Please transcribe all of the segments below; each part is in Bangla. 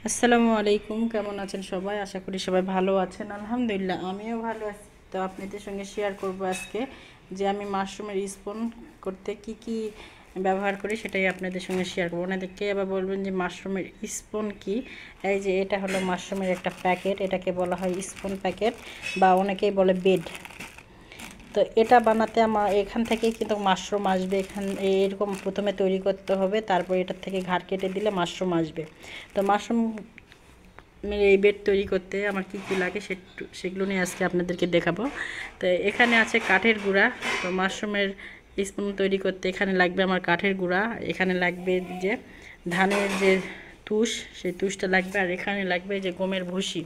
আসসালামু আলাইকুম, কেমন আছেন সবাই? আশা করি সবাই ভালো আছেন। আলহামদুলিল্লাহ আমিও ভালো আছি। তো আপনাদের সঙ্গে শেয়ার করব আজকে যে আমি মাশরুমের স্পুন করতে কি কি ব্যবহার করি সেটাই আপনাদের সঙ্গে শেয়ার করবো। অনেকে আবার বলবেন যে মাশরুমের স্পুন কি। এই যে এটা হলো মাশরুমের একটা প্যাকেট, এটাকে বলা হয় স্পুন প্যাকেট বা অনেকেই বলে বেড। তো এটা বানাতে আমার এখান থেকে কিন্তু মাশরুম আসবে। এরকম প্রথমে তৈরি করতে হবে, তারপর এটার থেকে ঘাড় কেটে দিলে মাশরুম আসবে। তো মাশরুম এই বেড তৈরি করতে আমার কি কি লাগে সেগুলো নিয়ে আজকে আপনাদেরকে দেখাবো। তো এখানে আছে কাঠের গুঁড়া। তো মাশরুমের স্পুন তৈরি করতে এখানে লাগবে আমার কাঠের গুঁড়া, এখানে লাগবে যে ধানের যে তুষ, সেই তুষটা লাগবে, আর এখানে লাগবে যে গমের ভুসি,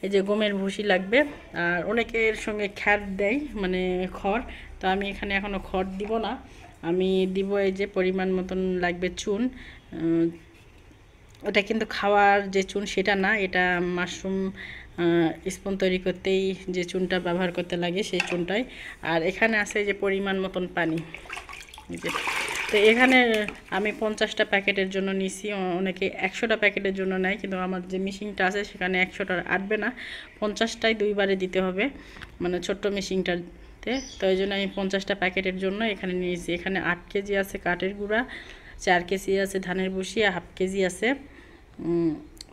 এই যে গমের ভুসি লাগবে। আর অনেকে এর সঙ্গে খ্যার দেয়, মানে খড়। তো আমি এখানে এখনও খড় দিব না, আমি দিব এই যে পরিমাণ মতন লাগবে চুন। ওটা কিন্তু খাওয়ার যে চুন সেটা না, এটা মাশরুম স্পুন তৈরি করতেই যে চুনটা ব্যবহার করতে লাগে সেই চুনটাই। আর এখানে আছে যে পরিমাণ মতন পানি। তো এখানে আমি 50টা প্যাকেটের জন্য নিছি, অনেকে 100টা প্যাকেটের জন্য নেয়, কিন্তু আমার যে মেশিনটা আছে সেখানে 100টা আটবে না, 50টাই দুইবারে দিতে হবে, মানে ছোট্ট মেশিনটাতে। তো এই জন্য আমি 50টা প্যাকেটের জন্য এখানে নিয়েছি। এখানে 8 কেজি আছে কাঠের গুঁড়া, 4 কেজি আছে ধানের ভুসি, আর হাফ কেজি আছে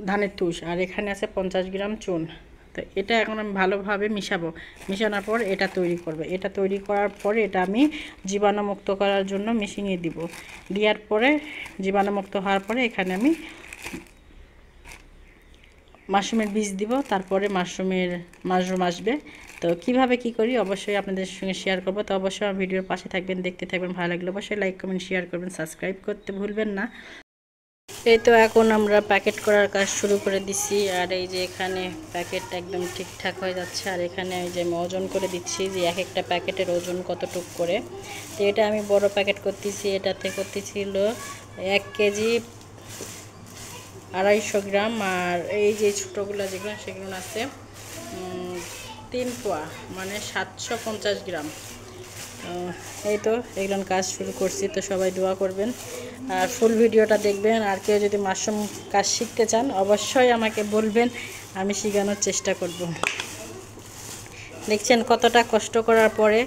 ধানের তুষ, আর এখানে আছে 50 গ্রাম চুন। তো এটা এখন আমি ভালোভাবে মিশাবো। মিশানোর পর এটা তৈরি করবে। এটা তৈরি করার পরে এটা আমি জীবাণুমুক্ত করার জন্য মেশিনে দিব। দেওয়ার পরে জীবাণুমুক্ত হওয়ার পরে এখানে আমি মাশরুমের বীজ দিব, তারপরে মাশরুম আসবে। তো কিভাবে কি করি অবশ্যই আপনাদের সঙ্গে শেয়ার করব। তো অবশ্যই আমার ভিডিওর পাশে থাকবেন, দেখতে থাকবেন। ভালো লাগলে অবশ্যই লাইক কমেন্ট শেয়ার করবেন, সাবস্ক্রাইব করতে ভুলবেন না। এই তো এখন আমরা প্যাকেট করার কাজ শুরু করে দিছি। আর এই যে এখানে প্যাকেট একদম ঠিকঠাক হয়ে যাচ্ছে। আর এখানে এই যে আমি ওজন করে দিচ্ছি যে এক একটা প্যাকেটের ওজন কতটুক করে। তো এটা আমি বড় প্যাকেট করতেছি, এটাতে করতেছিল 1 কেজি 250 গ্রাম। আর এই যে ছোটোগুলো যেগুলো সেগুলো আছে 3 পোয়া, মানে 750 গ্রাম। এই তো এগুলো কাজ শুরু করছি। তো সবাই দোয়া করবেন আর ফুল ভিডিওটা দেখবেন। আর কেউ যদি মাশরুম কাজ শিখতে চান অবশ্যই আমাকে বলবেন, আমি শেখানোর চেষ্টা করব। দেখছেন কতটা কষ্ট করার পরে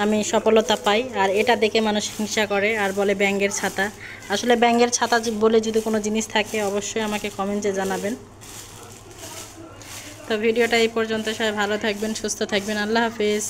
আমি সফলতা পাই। আর এটা দেখে মানুষ হিংসা করে আর বলে ব্যাঙের ছাতা। আসলে ব্যাঙের ছাতা বলে যদি কোনো জিনিস থাকে অবশ্যই আমাকে কমেন্টে জানাবেন। তো ভিডিওটা এই পর্যন্ত, সবাই ভালো থাকবেন, সুস্থ থাকবেন। আল্লাহ হাফিজ।